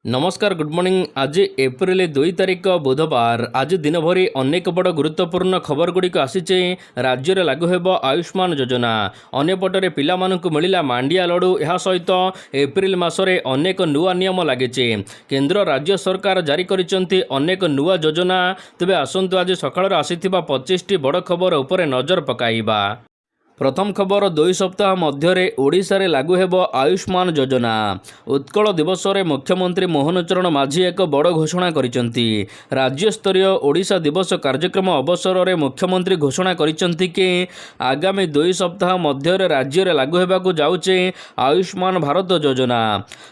नमस्कार good morning. आज April 2 तारिख बुधवार। आज दिन भरी अनेक बड़ गुरुत्वपूर्ण खबर गुड़िक आसीचे। राज्य में लागू हेब आयुष्मान योजना। अन्यपटे पिला मिला मांडिया लडू। यह सहित एप्रिल मासरे अनेक नुआ नियम लगे। केंद्र राज्य सरकार जारी करिसेंती अनेक नुआ योजना। तेबे आसंतु आज सकाळ आसीथिबा 25टी बड़ खबर उपरे नजर पकाइबा। प्रथम खबर 2 सप्ताह मध्य ओडिशा रे लागू हेब आयुष्मान योजना। उत्कल दिवस रे मुख्यमंत्री मोहन चरण माझी एक बड़ घोषणा करिसेंती। राज्य स्तरीय ओडिशा दिवस कार्यक्रम अवसर रे मुख्यमंत्री घोषणा करिसेंती कि आगामी 2 सप्ताह मध्य राज्य रे लागू हेबाकू जाउचे आयुष्मान भारत योजना।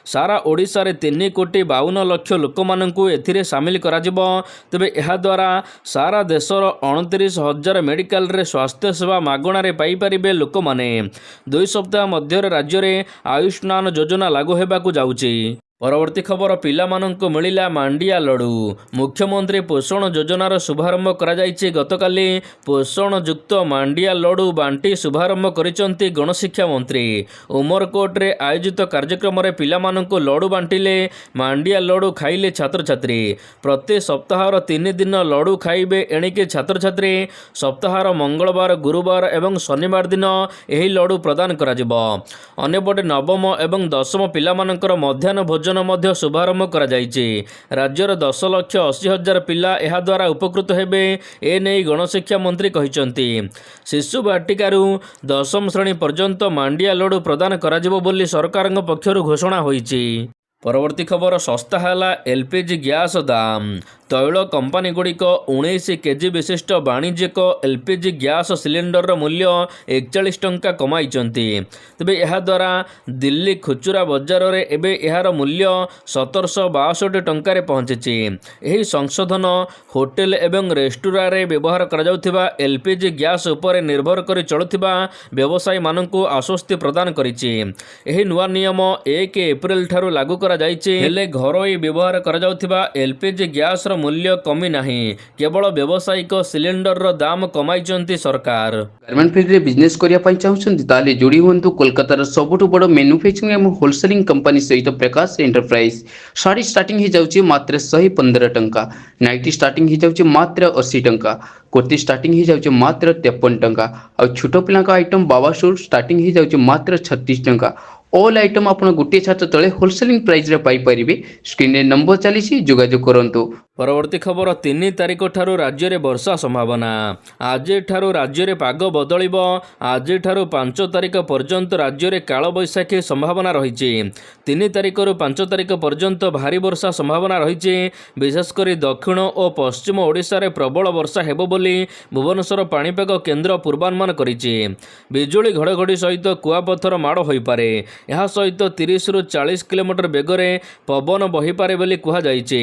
सारा ओडिशा रे 3,52,00,000 लोक माननकू एथिरे शामिल करा जिवो। तबे एहा द्वारा सारा देशर 29,000 मेडिकल रे स्वास्थ्य सेवा मागणा रे पाई पारि लोक माने 2 सप्ताह मध्य राज्य में आयुष्मान योजना लागू हेबाकू जाउची। परवर्ती खबर पिला मिला मांडिया लडू। मुख्यमंत्री पोषण योजनार शुभारंभ कराଯାଇଛି। गतकाली पोषण युक्त मांडिया लडू बांटी शुभारंभ करिसेंती गणशिक्षा मंत्री। उमरकोट रे आयोजित कार्यक्रम रे पिला लडू बांटिले। मांडिया लडू खाइले छात्र छात्री। प्रति सप्ताहर 3 दिन लडू खाइबे एणिके छात्र छात्री। सप्ताहर मंगलवार गुरुवार एवं शनिवार दिन एही लडू प्रदान करा जिवो। अन्यपटे नवम एवं दशम पिलामानंकर मध्याह्न भोजन शुभारंभ करा जायछि। राज्यर 10,80,000 पिला एहा द्वारा उपकृत हेबे। एने गणशिक्षा मंत्री कहिसंती शिशु बाटिकारु 10म श्रेणी पर्यंत मांडिया लडू प्रदान करा जिवो बोली सरकारक पक्षरु घोषणा होईछि। परवर्ती खबर सस्ता हैला एलपीजी गैस दाम। तैल कंपानी गुड़िक 19 केजी विशिष्ट वाणिज्यिक एलपीजी गैस सिलिंडर मूल्य 41 टंका कमाई। तेबे यह द्वारा दिल्ली खुचुरा बजार रे एबे यार मूल्य 1762 टंकार पहुंची। यही संशोधन होटेल एवं रेस्टोरां रे व्यवहार करा जाउथिबा एलपीजी गैस उपर निर्भर करी चलुथिबा व्यवसायी माननकू आश्वस्ति प्रदान करिछि। एही नुआ नियम 1 एप्रिल ठारू लागू करा जाइछि। हेले घरोई व्यवहार करा जाउथिबा एलपीजी गैस मूल्य कमी नहीं, केवल व्यावसायिक सिलिंडर दाम कमाई सरकार। गारमेंट फील्ड रे बिजनेस करिया पई चाहुछन्ती ताले जोड़ी हुंतु कोलकातार सबुठु बड़ मैन्युफैक्चरिंग एवं होलसेलिंग कंपनी सहित प्रकाश एंटरप्राइज। साड़ी स्टार्टिंग ही जाउची मात्र 115 टंका। नाइटी स्टार्टिंग ही जाउची मात्र 80 टंका। कुर्ती स्टार्टिंग ही जाउची मात्र 53 टंका। और छोटो पिला का आइटम बाबा सूट स्टार्टिंग ही जाउची मात्र 36 टंका। ऑल आइटम आपण गोटे छात तले होलसेलिंग प्राइस रे पाई परिबे। स्क्रीन रे नंबर चलीसी जोगाजोग करंतु। परवर्ती खबर 3 तारिख ठारू राज्य में वर्षा संभावना। आज ठारू राज्य में पाग बदलिबो। आज ठारू 5 तारिख पर्यंत राज्य में काल बैशाखी संभावना रही। 3 तारिख रु 5 तारिख पर्यंत भारी वर्षा संभावना रही। विशेषकर दक्षिण और पश्चिम ओडिशा रे प्रबल वर्षा हेबो बोली भुवनेश्वर पाणीपाग केन्द्र पूर्वानुमान करिछि। बिजुली घड़घड़ी सहित कुआपथर माड़ होई पारे। यह सहित 30 रु 40 किलोमीटर बेगरे पवन बही पारे बोली कुहा जायछि।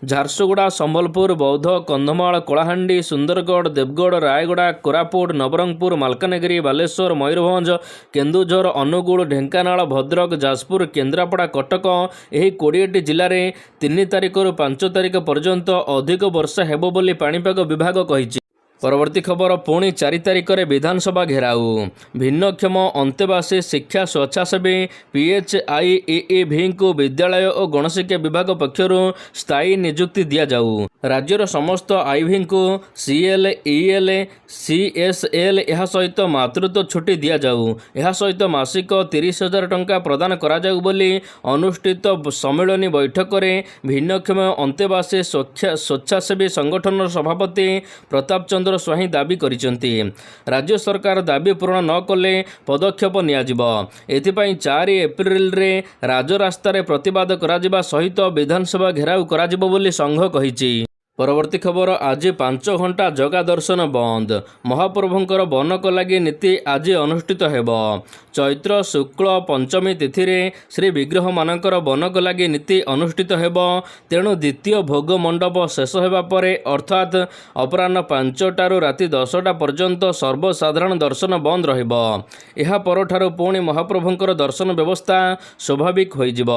झारसुगुड़ा संबलपुर बौद्ध कंधमाल कलाहांडी सुंदरगढ़ देवगढ़ रायगड़ा कोरापुट नवरंगपुर मालकानगिरी बालेश्वर मयूरभंज केन्दुझर अनुगुल ढेंकानाल भद्रक जाजपुर केन्द्रापड़ा कटक यही 20टी जिले में 3 तारिख रु 5 तारिख पर्यंत अधिक वर्षा हेबो बोली पाणीपाग विभाग कहिछि। परवर्ती खबर पुणी 4 तारिख में विधानसभा घेराऊ। भिन्नक्षम अंतेवासी शिक्षा स्वेच्छासेवी PHIEEV को विद्यालय और गणशिक्षा विभाग पक्षर स्थायी नियुक्ति दि जाऊ। राज्यर समस्त आईवी को CL EL CSL यह सहित मातृत्व छुट्टी दि जाऊ। यह सहित मासिक 30,000 टंका प्रदान करा जाऊ बोली अनुष्ठित सम्मेलनी बैठक में भिन्नक्षम अंतेवासी स्वेच्छासेवी संगठन सभापति प्रताप चंद्र स्वाही दाबी करिसेंती। राज्य सरकार दाबी पूर्ण न कले पदक्षेप नियाजिबो। एथिपाई 4 एप्रिल रे राजरास्ता रे प्रतिवाद कराजिबा सहित विधानसभा घेराऊ कराजिबो बोली संघ कहिछि। परवर्ती खबर आज 5 घंटा जगा दर्शन बंद। महाप्रभुंकर बनक लगी नीति आज अनुष्ठित हेब। चैत्र शुक्ल पंचमी तिथि रे श्री विग्रह मानकर बनक लगी नीति अनुष्ठित हेब। तेणु द्वितीय भोग मंडप शेष हेबा परे अर्थात अपराह्न 5टारू राति 10टा पर्यंत सर्वसाधारण दर्शन बंद रहिब। एहा परठारू पुणी महाप्रभुंकर दर्शन व्यवस्था स्वाभाविक होइजिब।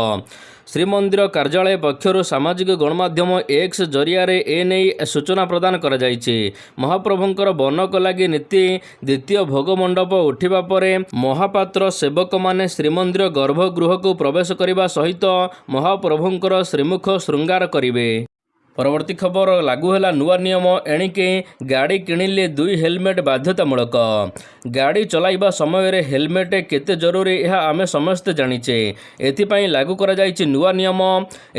ଶ୍ରୀମନ୍ଦିର କାର୍ଯ୍ୟାଳୟ ପକ୍ଷରୁ ସାମାଜିକ ଗଣମାଧ୍ୟମ ଏକ୍ସ ଜରିଆରେ ଏନେଇ ସୂଚନା ପ୍ରଦାନ କରାଯାଇଛି। ମହାପ୍ରଭୁଙ୍କର ବନକ ଲାଗି ନୀତି ଦ୍ୱିତୀୟ ଭୋଗ ମଣ୍ଡପ ଉଠିବା ପରେ ମହାପାତ୍ର ସେବକମାନେ ଶ୍ରୀମନ୍ଦିର ଗର୍ଭଗୃହକୁ ପ୍ରବେଶ କରିବା ସହିତ ମହାପ୍ରଭୁଙ୍କର ଶ୍ରୀମୁଖ ଶୃଙ୍ଗାର କରିବେ। ପରବର୍ତ୍ତୀ ଖବର ଲାଗୁ ହେଲା ନୂଆ ନିୟମ। ଏଣିକି ଗାଡ଼ି କିଣିଲେ 2 ହେଲମେଟ୍ ବାଧ୍ୟତାମୂଳକ। ଗାଡ଼ି ଚଲାଇବା ସମୟରେ ହେଲମେଟ୍ କେତେ ଜରୁରୀ ଏହା ଆମେ ସମସ୍ତେ ଜାଣିଛେ। ଏଥିପାଇଁ ଲାଗୁ କରାଯାଇଛି ନୂଆ ନିୟମ।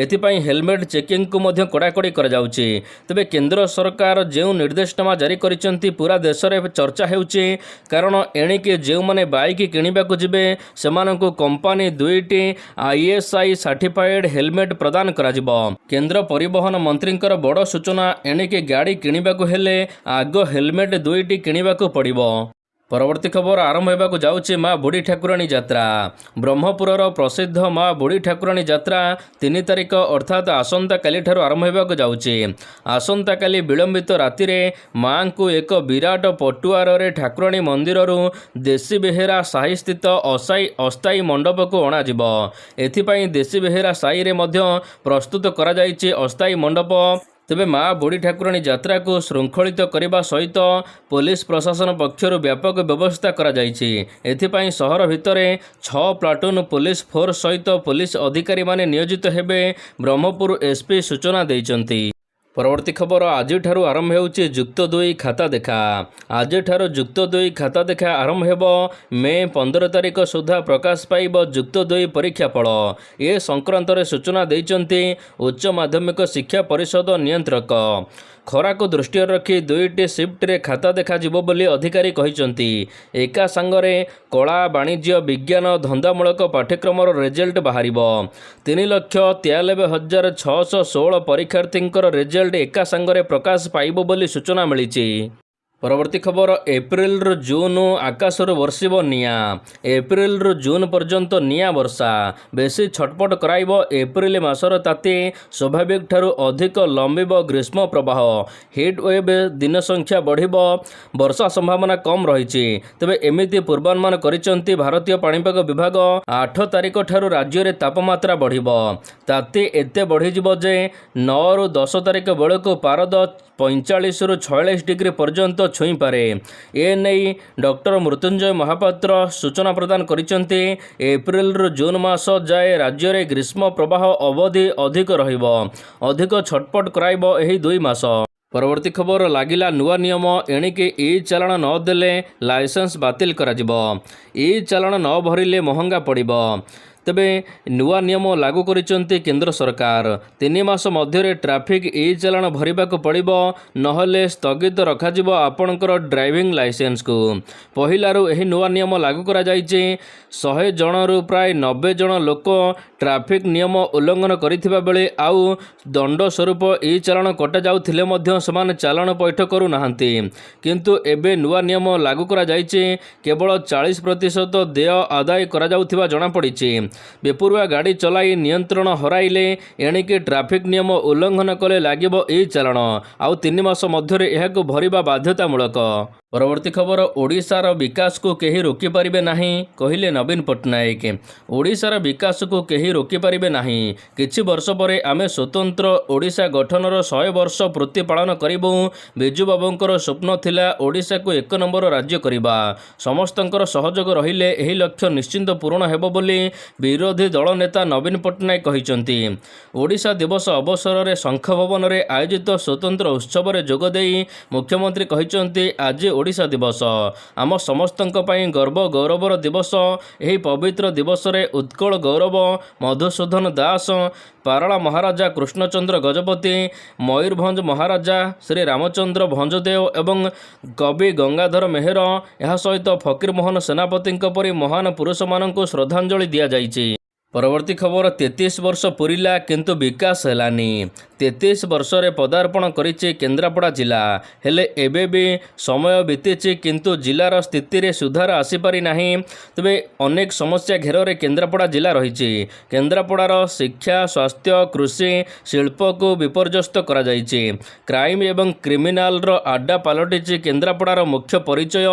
ଏଥିପାଇଁ ହେଲମେଟ୍ ଚେକିଂକୁ ମଧ୍ୟ କଡ଼ାକଡ଼ି କରାଯାଉଛି। ତେବେ କେନ୍ଦ୍ର ସରକାର ଯେଉଁ ନିର୍ଦ୍ଦେଶନାମା ଜାରି କରିଛନ୍ତି ପୁରା ଦେଶରେ ଚର୍ଚ୍ଚା ହେଉଛି। କାରଣ ଏଣିକି ଯେଉଁମାନେ ବାଇକ୍ କିଣିବାକୁ ଯିବେ ସେମାନଙ୍କୁ କମ୍ପାନୀ 2ଟି ISI ସାର୍ଟିଫାଏଡ୍ ହେଲମେଟ୍ ପ୍ରଦାନ କରାଯିବ। କେନ୍ଦ୍ର ପରିବହନ ମନ୍ତ୍ରୀଙ୍କର ବଡ଼ ସୂଚନା। ଏଣିକି ଗାଡ଼ି କିଣିବାକୁ ହେଲେ ଆଗ ହେଲମେଟ୍ 2ଟି କିଣିବାକୁ ପଡ଼ିବ। ପରବର୍ତ୍ତୀ ଖବର ଆରମ୍ଭ ହେବାକୁ ଯାଉଛି ମା ବୁଢ଼ୀ ଠାକୁରାଣୀ ଯାତ୍ରା। ବ୍ରହ୍ମପୁରର ପ୍ରସିଦ୍ଧ ମା ବୁଢ଼ୀ ଠାକୁରାଣୀ ଯାତ୍ରା 3 ତାରିଖ ଅର୍ଥାତ୍ ଆସନ୍ତାକାଲିଠାରୁ ଆରମ୍ଭ ହେବାକୁ ଯାଉଛି। ଆସନ୍ତାକାଲି ବିଳମ୍ବିତ ରାତିରେ ମାଙ୍କୁ ଏକ ବିରାଟ ପଟୁଆରରେ ଠାକୁରାଣୀ ମନ୍ଦିରରୁ ଦେଶୀ ବେହେରା ସାହିସ୍ଥିତ ଅସ୍ଥାୟୀ ମଣ୍ଡପକୁ ଅଣାଯିବ। ଏଥିପାଇଁ ଦେଶୀ ବେହେରା ସାହିରେ ମଧ୍ୟ ପ୍ରସ୍ତୁତ କରାଯାଇଛି ଅସ୍ଥାୟୀ ମଣ୍ଡପ। ତେବେ ମା ବୁଢ଼ୀ ଠାକୁରାଣୀ ଯାତ୍ରାକୁ ଶୃଙ୍ଖଳିତ କରିବା ସହିତ ପୋଲିସ ପ୍ରଶାସନ ପକ୍ଷରୁ ବ୍ୟାପକ ବ୍ୟବସ୍ଥା କରାଯାଇଛି। ଏଥିପାଇଁ ସହର ଭିତରେ 6 ପ୍ଲାଟୁନ୍ ପୋଲିସ ଫୋର୍ସ ସହିତ ପୋଲିସ ଅଧିକାରୀମାନେ ନିୟୋଜିତ ହେବେ। ବ୍ରହ୍ମପୁର SP ସୂଚନା ଦେଇଛନ୍ତି। ପରବର୍ତ୍ତୀ ଖବର ଆଜିଠାରୁ ଆରମ୍ଭ ହେଉଛି ଯୁକ୍ତ 2 ଖାତା ଦେଖା। ଆଜିଠାରୁ ଯୁକ୍ତ 2 ଖାତା ଦେଖା ଆରମ୍ଭ ହେବ। ମେ 15 ତାରିଖ ସୁଦ୍ଧା ପ୍ରକାଶ ପାଇବ ଯୁକ୍ତ 2 ପରୀକ୍ଷା ଫଳ। ଏ ସଂକ୍ରାନ୍ତରେ ସୂଚନା ଦେଇଛନ୍ତି ଉଚ୍ଚ ମାଧ୍ୟମିକ ଶିକ୍ଷା ପରିଷଦ ନିୟନ୍ତ୍ରକ। ଖରାକୁ ଦୃଷ୍ଟିରେ ରଖି 2ଟି ସିଫ୍ଟରେ ଖାତା ଦେଖାଯିବ ବୋଲି ଅଧିକାରୀ କହିଛନ୍ତି। ଏକା ସାଙ୍ଗରେ କଳା, ବାଣିଜ୍ୟ, ବିଜ୍ଞାନ, ଧନ୍ଦାମୂଳକ ପାଠ୍ୟକ୍ରମର ରେଜଲ୍ଟ ବାହାରିବ। 3,93,616 ପରୀକ୍ଷାର୍ଥୀଙ୍କର ରେଜଲ୍ଟ ଏକା ସାଙ୍ଗରେ ପ୍ରକାଶ ପାଇବ ବୋଲି ସୂଚନା ମିଳିଛି। ପରବର୍ତ୍ତୀ ଖବର ଏପ୍ରିଲରୁ ଜୁନ୍ ଆକାଶରୁ ବର୍ଷିବ ନିଆଁ। ଏପ୍ରିଲରୁ ଜୁନ୍ ପର୍ଯ୍ୟନ୍ତ ନିଆଁ ବର୍ଷା ବେଶୀ ଛଟପଟ କରାଇବ। ଏପ୍ରିଲ ମାସର ତାତି ସ୍ୱାଭାବିକଠାରୁ ଅଧିକ ଲମ୍ବିବ ଗ୍ରୀଷ୍ମ ପ୍ରବାହ। ହିଟ୍ ୱେଭ୍ ଦିନ ସଂଖ୍ୟା ବଢ଼ିବ। ବର୍ଷା ସମ୍ଭାବନା କମ୍ ରହିଛି। ତେବେ ଏମିତି ପୂର୍ବାନୁମାନ କରିଛନ୍ତି ଭାରତୀୟ ପାଣିପାଗ ବିଭାଗ। 8 ତାରିଖ ଠାରୁ ରାଜ୍ୟରେ ତାପମାତ୍ରା ବଢ଼ିବ। ତାତି ଏତେ ବଢ଼ିଯିବ ଯେ 9ରୁ 10 ତାରିଖ ବେଳକୁ ପାରଦ 45ରୁ 46 ଡିଗ୍ରୀ ପର୍ଯ୍ୟନ୍ତ ଛୁଇଁପାରେ। ଏନେଇ ଡକ୍ଟର ମୃତ୍ୟୁଞ୍ଜୟ ମହାପାତ୍ର ସୂଚନା ପ୍ରଦାନ କରିଛନ୍ତି। ଏପ୍ରିଲରୁ ଜୁନ୍ ମାସ ଯାଏ ରାଜ୍ୟରେ ଗ୍ରୀଷ୍ମ ପ୍ରବାହ ଅବଧି ଅଧିକ ରହିବ। ଅଧିକ ଛଟପଟ କରାଇବ ଏହି 2 ମାସ। ପରବର୍ତ୍ତୀ ଖବର ଲାଗିଲା ନୂଆ ନିୟମ। ଏଣିକି ଚାଲାଣ ନ ଦେଲେ ଲାଇସେନ୍ସ ବାତିଲ କରାଯିବ। ଚାଲାଣ ନ ଭରିଲେ ମହଙ୍ଗା ପଡ଼ିବ। ତେବେ ନୂଆ ନିୟମ ଲାଗୁ କରିଛନ୍ତି କେନ୍ଦ୍ର ସରକାର। 3 ମାସ ମଧ୍ୟରେ ଟ୍ରାଫିକ୍ ଚାଲାଣ ଭରିବାକୁ ପଡ଼ିବ। ନହେଲେ ସ୍ଥଗିତ ରଖାଯିବ ଆପଣଙ୍କର ଡ୍ରାଇଭିଂ ଲାଇସେନ୍ସକୁ। ପହିଲାରୁ ଏହି ନୂଆ ନିୟମ ଲାଗୁ କରାଯାଇଛି। 100 ଜଣରୁ ପ୍ରାୟ 90 ଜଣ ଲୋକ ଟ୍ରାଫିକ୍ ନିୟମ ଉଲ୍ଲଂଘନ କରିଥିବା ବେଳେ ଆଉ ଦଣ୍ଡ ସ୍ୱରୂପ ଚାଲାଣ କଟାଯାଉଥିଲେ ମଧ୍ୟ ସେମାନେ ଚାଲାଣ ପୈଠ କରୁନାହାନ୍ତି। କିନ୍ତୁ ଏବେ ନୂଆ ନିୟମ ଲାଗୁ କରାଯାଇଛି। କେବଳ 40% ଦେୟ ଆଦାୟ କରାଯାଉଥିବା ଜଣାପଡ଼ିଛି। ବେପରୁଆ ଗାଡ଼ି ଚଲାଇ ନିୟନ୍ତ୍ରଣ ହରାଇଲେ ଏଣିକି ଟ୍ରାଫିକ୍ ନିୟମ ଉଲ୍ଲଂଘନ କଲେ ଲାଗିବ ଚାଲାଣ। ଆଉ 3 ମାସ ମଧ୍ୟରେ ଏହାକୁ ଭରିବା ବାଧ୍ୟତାମୂଳକ। ପରବର୍ତ୍ତୀ ଖବର ଓଡ଼ିଶାର ବିକାଶକୁ କେହି ରୋକିପାରିବେ ନାହିଁ କହିଲେ ନବୀନ ପଟ୍ଟନାୟକ। ଓଡ଼ିଶାର ବିକାଶକୁ କେହି ରୋକିପାରିବେ ନାହିଁ। କିଛି ବର୍ଷ ପରେ ଆମେ ସ୍ୱତନ୍ତ୍ର ଓଡ଼ିଶା ଗଠନର 100 ବର୍ଷ ପୂର୍ତ୍ତି ପାଳନ କରିବୁ। ବିଜୁବାବୁଙ୍କର ସ୍ୱପ୍ନ ଥିଲା ଓଡ଼ିଶାକୁ 1 ନମ୍ବର ରାଜ୍ୟ କରିବା। ସମସ୍ତଙ୍କର ସହଯୋଗ ରହିଲେ ଏହି ଲକ୍ଷ୍ୟ ନିଶ୍ଚିନ୍ତ ପୂରଣ ହେବ ବୋଲି ବିରୋଧୀ ଦଳ ନେତା ନବୀନ ପଟ୍ଟନାୟକ କହିଛନ୍ତି। ଓଡ଼ିଶା ଦିବସ ଅବସରରେ ଶଙ୍ଖ ଭବନରେ ଆୟୋଜିତ ସ୍ୱତନ୍ତ୍ର ଉତ୍ସବରେ ଯୋଗଦେଇ ମୁଖ୍ୟମନ୍ତ୍ରୀ କହିଛନ୍ତି ଆଜି ଓଡ଼ିଶା ଦିବସ ଆମ ସମସ୍ତଙ୍କ ପାଇଁ ଗର୍ବ ଗୌରବର ଦିବସ। ଏହି ପବିତ୍ର ଦିବସରେ ଉତ୍କଳ ଗୌରବ ମଧୁସୂଦନ ଦାସ, ପାରଳା ମହାରାଜା କୃଷ୍ଣଚନ୍ଦ୍ର ଗଜପତି, ମୟୂରଭଞ୍ଜ ମହାରାଜା ଶ୍ରୀ ରାମଚନ୍ଦ୍ର ଭଞ୍ଜଦେଓ ଏବଂ କବି ଗଙ୍ଗାଧର ମେହେର, ଏହା ସହିତ ଫକୀରମୋହନ ସେନାପତିଙ୍କ ପରି ମହାନ ପୁରୁଷମାନଙ୍କୁ ଶ୍ରଦ୍ଧାଞ୍ଜଳି ଦିଆଯାଇଛି। ପରବର୍ତ୍ତୀ ଖବର 33 ବର୍ଷ ପୁରିଲା କିନ୍ତୁ ବିକାଶ ହେଲାନି। 33 ବର୍ଷରେ ପଦାର୍ପଣ କରିଛି କେନ୍ଦ୍ରାପଡ଼ା ଜିଲ୍ଲା। ହେଲେ ଏବେ ବି ସମୟ ବିତିଛି କିନ୍ତୁ ଜିଲ୍ଲାର ସ୍ଥିତିରେ ସୁଧାର ଆସିପାରି ନାହିଁ। ତେବେ ଅନେକ ସମସ୍ୟା ଘେରରେ କେନ୍ଦ୍ରାପଡ଼ା ଜିଲ୍ଲା ରହିଛି। କେନ୍ଦ୍ରାପଡ଼ାର ଶିକ୍ଷା, ସ୍ୱାସ୍ଥ୍ୟ, କୃଷି, ଶିଳ୍ପକୁ ବିପର୍ଯ୍ୟସ୍ତ କରାଯାଇଛି। କ୍ରାଇମ୍ ଏବଂ କ୍ରିମିନାଲର ଆଡ୍ଡା ପାଲଟିଛି କେନ୍ଦ୍ରାପଡ଼ାର ମୁଖ୍ୟ ପରିଚୟ।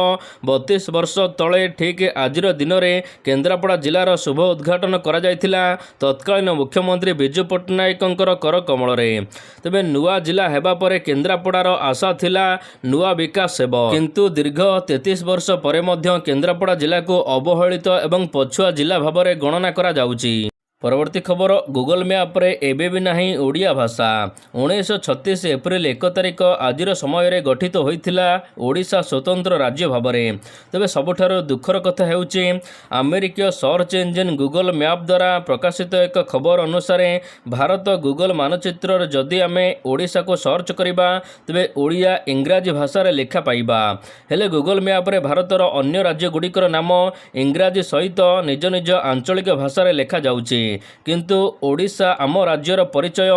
32 ବର୍ଷ ତଳେ ଠିକ୍ ଆଜିର ଦିନରେ କେନ୍ଦ୍ରାପଡ଼ା ଜିଲ୍ଲାର ଶୁଭ ଉଦ୍ଘାଟନ କରାଯାଇ କରାଯାଇଥିଲା ତତ୍କାଳୀନ ମୁଖ୍ୟମନ୍ତ୍ରୀ ବିଜୁ ପଟ୍ଟନାୟକଙ୍କର କର କମଳରେ। ତେବେ ନୂଆ ଜିଲ୍ଲା ହେବା ପରେ କେନ୍ଦ୍ରାପଡ଼ାର ଆଶା ଥିଲା ନୂଆ ବିକାଶ ହେବ, କିନ୍ତୁ ଦୀର୍ଘ 33 ବର୍ଷ ପରେ ମଧ୍ୟ କେନ୍ଦ୍ରାପଡ଼ା ଜିଲ୍ଲାକୁ ଅବହେଳିତ ଏବଂ ପଛୁଆ ଜିଲ୍ଲା ଭାବରେ ଗଣନା କରାଯାଉଛି। ପରବର୍ତ୍ତୀ ଖବର, ଗୁଗଲ ମ୍ୟାପ୍ରେ ଏବେ ବି ନାହିଁ ଓଡ଼ିଆ ଭାଷା। 1936 ଏପ୍ରିଲ 1 ତାରିଖ ଆଜିର ସମୟରେ ଗଠିତ ହୋଇଥିଲା ଓଡ଼ିଶା ସ୍ୱତନ୍ତ୍ର ରାଜ୍ୟ ଭାବରେ। ତେବେ ସବୁଠାରୁ ଦୁଃଖର କଥା ହେଉଛି ଆମେରିକୀୟ ସର୍ଚ୍ଚ ଇଞ୍ଜିନ୍ ଗୁଗଲ ମ୍ୟାପ୍ ଦ୍ୱାରା ପ୍ରକାଶିତ ଏକ ଖବର ଅନୁସାରେ ଭାରତ ଗୁଗଲ ମାନଚିତ୍ରରେ ଯଦି ଆମେ ଓଡ଼ିଶାକୁ ସର୍ଚ୍ଚ କରିବା ତେବେ ଓଡ଼ିଆ ଇଂରାଜୀ ଭାଷାରେ ଲେଖା ପାଇବା। ହେଲେ ଗୁଗଲ ମ୍ୟାପ୍ରେ ଭାରତର ଅନ୍ୟ ରାଜ୍ୟଗୁଡ଼ିକର ନାମ ଇଂରାଜୀ ସହିତ ନିଜ ନିଜ ଆଞ୍ଚଳିକ ଭାଷାରେ ଲେଖାଯାଉଛି, କିନ୍ତୁ ଓଡ଼ିଶା ଆମ ରାଜ୍ୟର ପରିଚୟ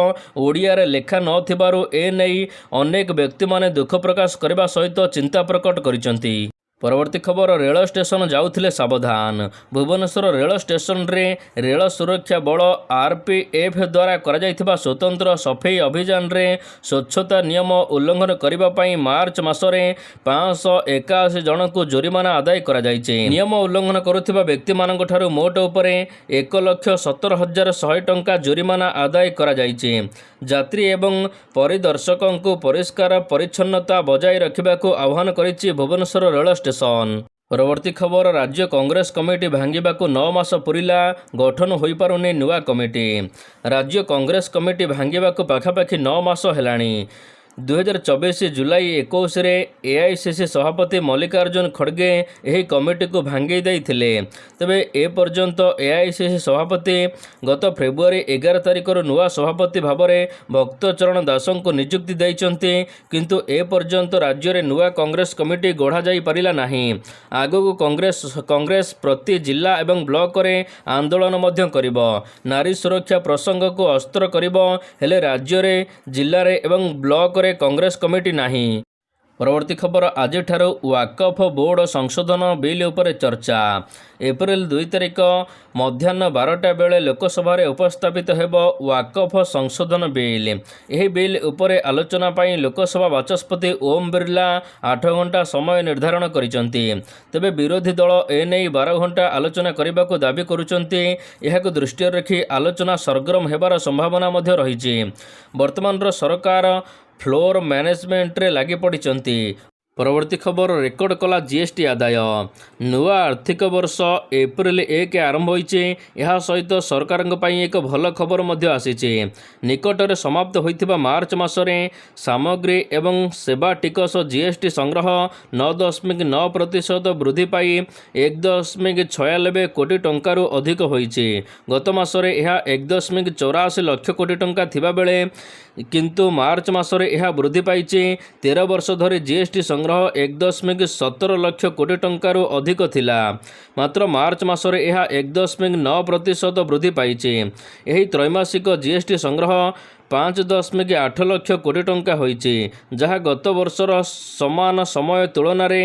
ଓଡ଼ିଆରେ ଲେଖା ନଥିବାରୁ ଏନେଇ ଅନେକ ବ୍ୟକ୍ତିମାନେ ଦୁଃଖ ପ୍ରକାଶ କରିବା ସହିତ ଚିନ୍ତା ପ୍ରକଟ କରିଛନ୍ତି। ପରବର୍ତ୍ତୀ ଖବର, ରେଳ ଷ୍ଟେସନ ଯାଉଥିଲେ ସାବଧାନ। ଭୁବନେଶ୍ୱର ରେଳ ଷ୍ଟେସନରେ ରେଳ ସୁରକ୍ଷା ବଳ RPF ଦ୍ୱାରା କରାଯାଇଥିବା ସ୍ୱତନ୍ତ୍ର ସଫେଇ ଅଭିଯାନରେ ସ୍ୱଚ୍ଛତା ନିୟମ ଉଲ୍ଲଂଘନ କରିବା ପାଇଁ ମାର୍ଚ୍ଚ ମାସରେ 581 ଜଣଙ୍କୁ ଜୋରିମାନା ଆଦାୟ କରାଯାଇଛି। ନିୟମ ଉଲ୍ଲଂଘନ କରୁଥିବା ବ୍ୟକ୍ତିମାନଙ୍କଠାରୁ ମୋଟ ଉପରେ 1,17,100 ଟଙ୍କା ଜୋରିମାନା ଆଦାୟ କରାଯାଇଛି। ଯାତ୍ରୀ ଏବଂ ପରିଦର୍ଶକଙ୍କୁ ପରିଷ୍କାର ପରିଚ୍ଛନ୍ନତା ବଜାୟ ରଖିବାକୁ ଆହ୍ୱାନ କରିଛି ଭୁବନେଶ୍ୱର ରେଳ ଷ୍ଟେସନ। ପରବର୍ତ୍ତୀ ଖବର, ରାଜ୍ୟ କଂଗ୍ରେସ କମିଟି ଭାଙ୍ଗିବାକୁ 9 ମାସ ପୁରିଲା, ଗଠନ ହୋଇପାରୁନି ନୂଆ କମିଟି। ରାଜ୍ୟ କଂଗ୍ରେସ କମିଟି ଭାଙ୍ଗିବାକୁ ପାଖାପାଖି 9 ମାସ ହେଲାଣି। 2024 ଜୁଲାଇ 21ରେ AICC ସଭାପତି ମଲ୍ଲିକାର୍ଜୁନ ଖଡ଼ଗେ ଏହି କମିଟିକୁ ଭାଙ୍ଗି ଦେଇଥିଲେ। ତେବେ ଏପର୍ଯ୍ୟନ୍ତ AICC ସଭାପତି ଗତ ଫେବୃଆରୀ 11 ତାରିଖରୁ ନୂଆ ସଭାପତି ଭାବରେ ଭକ୍ତଚରଣ ଦାସଙ୍କୁ ନିଯୁକ୍ତି ଦେଇଛନ୍ତି, କିନ୍ତୁ ଏପର୍ଯ୍ୟନ୍ତ ରାଜ୍ୟରେ ନୂଆ କଂଗ୍ରେସ କମିଟି ଗଢ଼ାଯାଇ ପାରିଲା ନାହିଁ। ଆଗକୁ କଂଗ୍ରେସ ପ୍ରତି ଜିଲ୍ଲା ଏବଂ ବ୍ଲକରେ ଆନ୍ଦୋଳନ ମଧ୍ୟ କରିବ। ନାରୀ ସୁରକ୍ଷା ପ୍ରସଙ୍ଗକୁ ଅସ୍ତ୍ର କରିବ, ହେଲେ ରାଜ୍ୟରେ ଜିଲ୍ଲାରେ ଏବଂ ବ୍ଲକରେ କଂଗ୍ରେସ କମିଟି ନାହିଁ। ପରବର୍ତ୍ତୀ ଖବର, ଆଜିଠାରୁ ୱାକଫ ବୋର୍ଡ ସଂଶୋଧନ ବିଲ୍ ଉପରେ ଚର୍ଚ୍ଚା। ଏପ୍ରିଲ 2 ତାରିଖ ମଧ୍ୟାହ୍ନ 12ଟା ବେଳେ ଲୋକସଭାରେ ଉପସ୍ଥାପିତ ହେବ ୱାକଫ ସଂଶୋଧନ ବିଲ୍। ଏହି ବିଲ୍ ଉପରେ ଆଲୋଚନା ପାଇଁ ଲୋକସଭା ବାଚସ୍ପତି ଓମ୍ ବିର୍ଲା 8 ଘଣ୍ଟା ସମୟ ନିର୍ଦ୍ଧାରଣ କରିଛନ୍ତି। ତେବେ ବିରୋଧୀ ଦଳ ଏନେଇ 12 ଘଣ୍ଟା ଆଲୋଚନା କରିବାକୁ ଦାବି କରୁଛନ୍ତି। ଏହାକୁ ଦୃଷ୍ଟିରେ ରଖି ଆଲୋଚନା ସରଗରମ ହେବାର ସମ୍ଭାବନା ମଧ୍ୟ ରହିଛି। ବର୍ତ୍ତମାନର ସରକାର ଫ୍ଲୋର ମ୍ୟାନେଜମେଣ୍ଟରେ ଲାଗି ପଡ଼ିଛନ୍ତି। ପରବର୍ତ୍ତୀ ଖବର, ରେକର୍ଡ କଲା GST ଆଦାୟ। ନୂଆ ଆର୍ଥିକ ବର୍ଷ ଏପ୍ରିଲ 1 ଆରମ୍ଭ ହୋଇଛି। ଏହା ସହିତ ସରକାରଙ୍କ ପାଇଁ ଏକ ଭଲ ଖବର ମଧ୍ୟ ଆସିଛି। ନିକଟରେ ସମାପ୍ତ ହୋଇଥିବା ମାର୍ଚ୍ଚ ମାସରେ ସାମଗ୍ରୀ ଏବଂ ସେବା ଟିକସ GST ସଂଗ୍ରହ 9.9% ବୃଦ୍ଧି ପାଇ 1.96 କୋଟି ଟଙ୍କାରୁ ଅଧିକ ହୋଇଛି। ଗତ ମାସରେ ଏହା 1.84 ଲକ୍ଷ କୋଟି ଟଙ୍କା ଥିବାବେଳେ କିନ୍ତୁ ମାର୍ଚ୍ଚ ମାସରେ ଏହା ବୃଦ୍ଧି ପାଇଛି। 13 ବର୍ଷ ଧରି GST ସଂଗ୍ରହ 1.17 ଲକ୍ଷ କୋଟି ଟଙ୍କାରୁ ଅଧିକ ଥିଲା, ମାତ୍ର ମାର୍ଚ୍ଚ ମାସରେ ଏହା 1.9% ବୃଦ୍ଧି ପାଇଛି। ଏହି ତ୍ରୈମାସିକ GST ସଂଗ୍ରହ 5.8 ଲକ୍ଷ କୋଟି ଟଙ୍କା ହୋଇଛି, ଯାହା ଗତ ବର୍ଷର ସମାନ ସମୟ ତୁଳନାରେ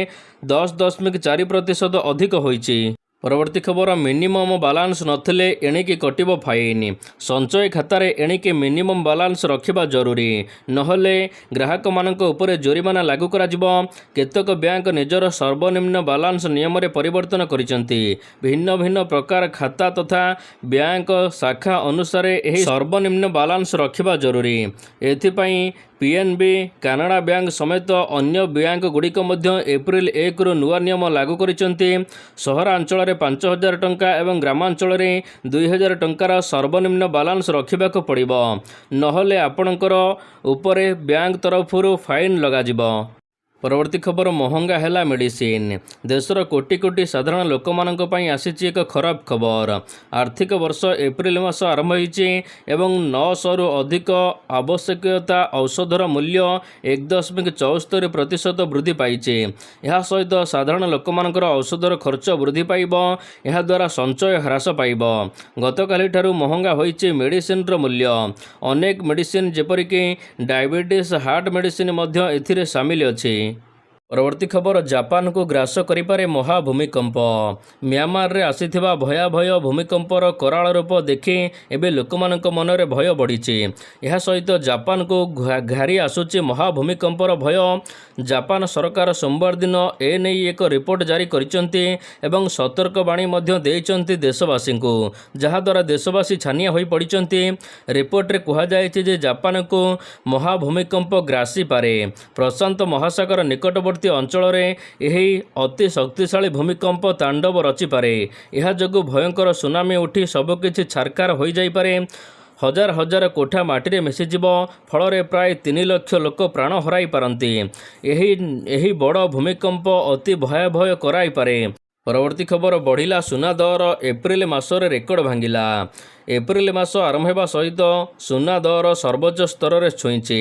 10.4% ଅଧିକ ହୋଇଛି। ପରବର୍ତ୍ତୀ ଖବର, ମିନିମମ୍ ବାଲାନ୍ସ ନଥିଲେ ଏଣିକି କଟିବ ଫାଇନ୍। ସଞ୍ଚୟ ଖାତାରେ ଏଣିକି ମିନିମମ୍ ବାଲାନ୍ସ ରଖିବା ଜରୁରୀ, ନହେଲେ ଗ୍ରାହକମାନଙ୍କ ଉପରେ ଜୋରିମାନା ଲାଗୁ କରାଯିବ। କେତେକ ବ୍ୟାଙ୍କ ନିଜର ସର୍ବନିମ୍ନ ବାଲାନ୍ସ ନିୟମରେ ପରିବର୍ତ୍ତନ କରିଛନ୍ତି। ଭିନ୍ନ ଭିନ୍ନ ପ୍ରକାର ଖାତା ତଥା ବ୍ୟାଙ୍କ ଶାଖା ଅନୁସାରେ ଏହି ସର୍ବନିମ୍ନ ବାଲାନ୍ସ ରଖିବା ଜରୁରୀ। ଏଥିପାଇଁ PNB, କାନାଡ଼ା ବ୍ୟାଙ୍କ ସମେତ ଅନ୍ୟ ବ୍ୟାଙ୍କଗୁଡ଼ିକ ମଧ୍ୟ ଏପ୍ରିଲ 1ରୁ ନୂଆ ନିୟମ ଲାଗୁ କରିଛନ୍ତି। ସହରାଞ୍ଚଳରେ 5,000 ଟଙ୍କା ଏବଂ ଗ୍ରାମାଞ୍ଚଳରେ 2,000 ଟଙ୍କାର ସର୍ବନିମ୍ନ ବାଲାନ୍ସ ରଖିବାକୁ ପଡ଼ିବ, ନହେଲେ ଆପଣଙ୍କର ଉପରେ ବ୍ୟାଙ୍କ ତରଫରୁ ଫାଇନ୍ ଲଗାଯିବ। ପରବର୍ତ୍ତୀ ଖବର, ମହଙ୍ଗା ହେଲା ମେଡିସିନ। ଦେଶର କୋଟି କୋଟି ସାଧାରଣ ଲୋକମାନଙ୍କ ପାଇଁ ଆସିଛି ଏକ ଖରାପ ଖବର। ଆର୍ଥିକ ବର୍ଷ ଏପ୍ରିଲ ମାସ ଆରମ୍ଭ ହୋଇଛି ଏବଂ 900ରୁ ଅଧିକ ଆବଶ୍ୟକୀୟତା ଔଷଧର ମୂଲ୍ୟ 1.74% ବୃଦ୍ଧି ପାଇଛି। ଏହା ସହିତ ସାଧାରଣ ଲୋକମାନଙ୍କର ଔଷଧର ଖର୍ଚ୍ଚ ବୃଦ୍ଧି ପାଇବ। ଏହାଦ୍ୱାରା ସଞ୍ଚୟ ହ୍ରାସ ପାଇବ। ଗତକାଲିଠାରୁ ମହଙ୍ଗା ହୋଇଛି ମେଡିସିନର ମୂଲ୍ୟ। ଅନେକ ମେଡିସିନ ଯେପରିକି ଡାଇବେଟିସ୍, ହାର୍ଟ ମେଡିସିନ ମଧ୍ୟ ଏଥିରେ ସାମିଲ ଅଛି। ପରବର୍ତ୍ତୀ ଖବର ଜାପାନକୁ ଗ୍ରାସ କରିପାରେ ମହାଭୂମିକମ୍ପ। ମ୍ୟାମାରରେ ଆସିଥିବା ଭୟାବହ ଭୂମିକମ୍ପର କରାଳ ରୂପ ଦେଖି ଏବେ ଲୋକମାନଙ୍କ ମନରେ ଭୟ ବଢ଼ିଛି। ଏହା ସହିତ ଜାପାନକୁ ଘାରି ଆସୁଛି ମହାଭୂମିକମ୍ପର ଭୟ। ଜାପାନ ସରକାର ସୋମବାର ଦିନ ଏନେଇ ଏକ ରିପୋର୍ଟ ଜାରି କରିଛନ୍ତି ଏବଂ ସତର୍କବାଣୀ ମଧ୍ୟ ଦେଇଛନ୍ତି ଦେଶବାସୀଙ୍କୁ, ଯାହାଦ୍ୱାରା ଦେଶବାସୀ ଛାନିଆ ହୋଇପଡ଼ିଛନ୍ତି। ରିପୋର୍ଟରେ କୁହାଯାଇଛି ଯେ ଜାପାନକୁ ମହାଭୂମିକମ୍ପ ଗ୍ରାସିପାରେ। ପ୍ରଶାନ୍ତ ମହାସାଗର ନିକଟବର୍ତ୍ତୀ ଅଞ୍ଚଳରେ ଏହି ଅତି ଶକ୍ତିଶାଳୀ ଭୂମିକମ୍ପ ତାଣ୍ଡବ ରଚିପାରେ। ଏହା ଯୋଗୁଁ ଭୟଙ୍କର ସୁନାମି ଉଠି ସବୁକିଛି ଛାରଖାର ହୋଇଯାଇପାରେ। ହଜାର ହଜାର କୋଠା ମାଟିରେ ମିଶିଯିବ, ଫଳରେ ପ୍ରାୟ 3 ଲକ୍ଷ ଲୋକ ପ୍ରାଣ ହରାଇପାରନ୍ତି। ଏହି ବଡ଼ ଭୂମିକମ୍ପ ଅତି ଭୟାବହ କରାଇପାରେ। ପରବର୍ତ୍ତୀ ଖବର ବଢ଼ିଲା ସୁନା ଦର। ଏପ୍ରିଲ ମାସରେ ରେକର୍ଡ ଭାଙ୍ଗିଲା। ଏପ୍ରିଲ ମାସ ଆରମ୍ଭ ହେବା ସହିତ ସୁନା ଦର ସର୍ବୋଚ୍ଚ ସ୍ତରରେ ଛୁଇଁଛି।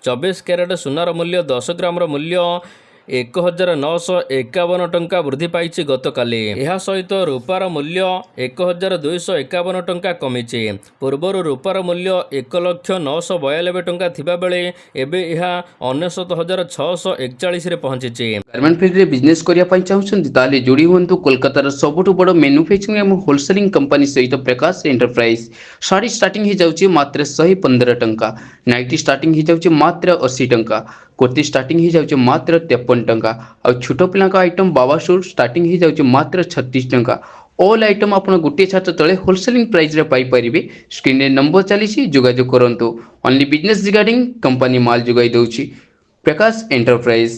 24 କ୍ୟାରେଟ ସୁନାର ମୂଲ୍ୟ 10 ଗ୍ରାମର ମୂଲ୍ୟ 1951 ଟଙ୍କା ବୃଦ୍ଧି ପାଇଛି ଗତକାଲି। ଏହା ସହିତ ରୂପାର ମୂଲ୍ୟ 1251 ଟଙ୍କା କମିଛି। ପୂର୍ବରୁ ରୂପାର ମୂଲ୍ୟ 1,992 ଟଙ୍କା ଥିବାବେଳେ ଏବେ ଏହା 99,641ରେ ପହଞ୍ଚିଛି। ଗାର୍ମେଣ୍ଟ ଫିଲ୍ଡରେ ବିଜନେସ୍ କରିବା ପାଇଁ ଚାହୁଁଛନ୍ତି ତାହେଲେ ଯୋଡ଼ି ହୁଅନ୍ତୁ କୋଲକାତାର ସବୁଠୁ ବଡ଼ ମ୍ୟାନୁଫ୍ୟାକ୍ଚରିଂ ଏବଂ ହୋଲସେଲିଂ କମ୍ପାନୀ ସହିତ ପ୍ରକାଶ ଏଣ୍ଟରପ୍ରାଇଜ। ଶାଢ଼ୀ ଷ୍ଟାର୍ଟିଂ ହେଇଯାଉଛି ମାତ୍ର 115 ଟଙ୍କା, ନାଇଟି ଷ୍ଟାର୍ଟିଂ ହେଇଯାଉଛି ମାତ୍ର 80 ଟଙ୍କା, କୁର୍ତ୍ତୀ ଷ୍ଟାର୍ଟିଂ ହେଇଯାଉଛି ମାତ୍ର 53 ଟଙ୍କା, ଆଉ ଛୋଟ ପିଲାଙ୍କ ଆଇଟମ୍ ବାବା ସୁଟ୍ ଷ୍ଟାର୍ଟିଂ ହେଇଯାଉଛି ମାତ୍ର 36 ଟଙ୍କା। ଅଲ୍ ଆଇଟମ୍ ଆପଣ ଗୋଟିଏ ଛାତ ତଳେ ହୋଲସେଲିଂ ପ୍ରାଇସ୍ରେ ପାଇପାରିବେ। ସ୍କ୍ରିନ୍ରେ ନମ୍ବର ଚାଲିଛି, ଯୋଗାଯୋଗ କରନ୍ତୁ। ଅନଲି ବିଜନେସ୍ ରିଗାର୍ଡିଂ କମ୍ପାନୀ ମାଲ ଯୋଗାଇ ଦେଉଛି। ପ୍ରକାଶ ଏଣ୍ଟରପ୍ରାଇଜ।